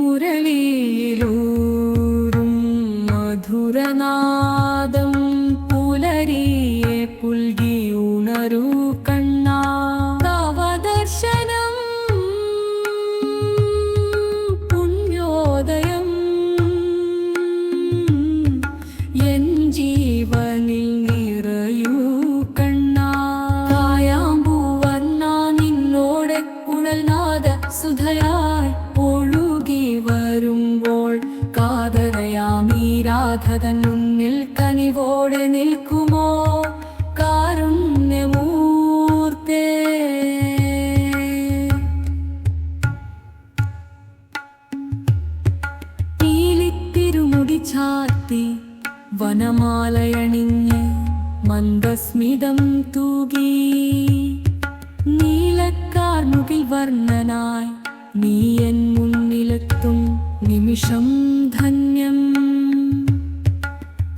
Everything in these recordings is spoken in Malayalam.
മുരളിയിലൂറും മധുരനാദം പുലരിയെ പുൽകി ഉണരൂ കണ്ണാ. തവ ദർശനം പുണ്യോദയം എൻ ജീവനിൽ നിറയൂ കണ്ണാ. കായാമ്പൂവർണ്ണ നിന്നോടെ കുഴൽനാദ സുധയായി ഒഴുകി വരുമ്പോൾ കാതരയാമീ രാധതൻ മുന്നിൽ കനിവോടെ നിൽക്കുമോ കാരുണ്യമൂർത്തേ. പീലിത്തിരുമുടി ചാർത്തി വനമാലയണിഞ്ഞ് മന്ദസ്മിതം തൂകി നീലക്കാർമുകിൽ വർണ്ണനായി നീ എൻ മുന്നിലെത്തും നിമിഷം ധന്യം.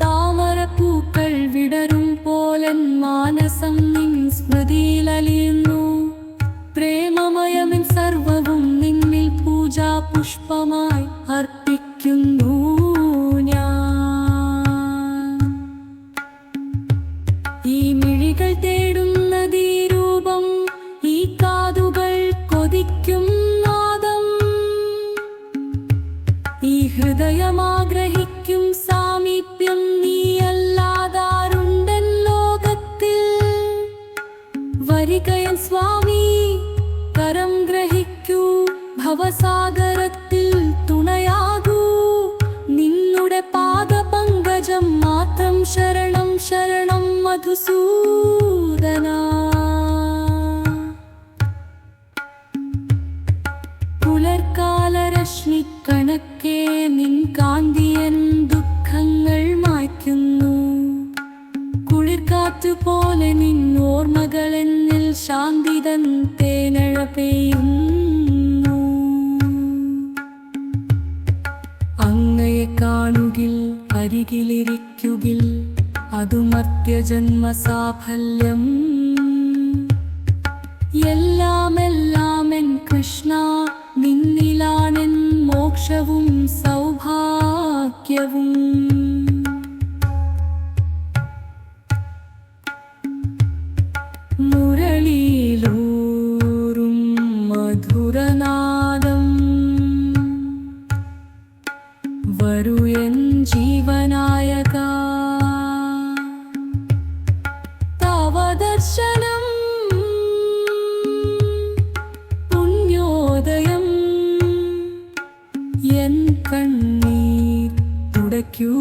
താമരപ്പൂക്കൾ വിടരും പോലൻ മാനസം നിൻ സ്മൃതിയിലലിയുന്നു. പ്രേമമയമിൻ സർവവും നിന്നിൽ പൂജാ പുഷ്പമായി അർപ്പിക്കുന്നു ഞാൻ. ഈ മിഴികൾ തേടുന്നതീ രൂപം, ഈ കാതുകൾ കൊതിക്കും നാദം, ഈ ഹൃദയമാഗ്രഹിക്കും സാമീപ്യം. നീയല്ലാതാരുണ്ടൻ ലോകത്തിൽ. വരികയൻ സ്വാമി കരം ഗ്രഹിക്കൂ, ഭവസാഗരത്തിൽ തുണയാകൂ. നിന്നുടെ പാദപങ്കജം മാത്രം ശരണം ശരണം മധുസൂദനാ. പുലർക്കാലരശ്മിക്കണക്കെ നിൻ കാന്തിയൻ ദുഃഖങ്ങൾ മായ്ക്കുന്നു. കുളിർക്കാറ്റുപോലെ നിൻ ഓർമ്മകളെന്നിൽ ശാന്തിതൻ തേനഴ പെയ്യുന്നു. അങ്ങയെ കാണുകിൽ അരികിലിരിക്കുകിൽ അതു മർത്യജന്മസാഫല്യം. എല്ലാം എൻ കൃഷ്ണ നിന്നിലാണെൻ മോക്ഷവും സൗഭാഗ്യവും. മുരളിയിലൂറും മധുരനാദം വരൂ എൻ ജീവനായക. തവ ദർശനം പുണ്യോദയം എൻ കണ്ണീർ തുടയ്ക്കൂ.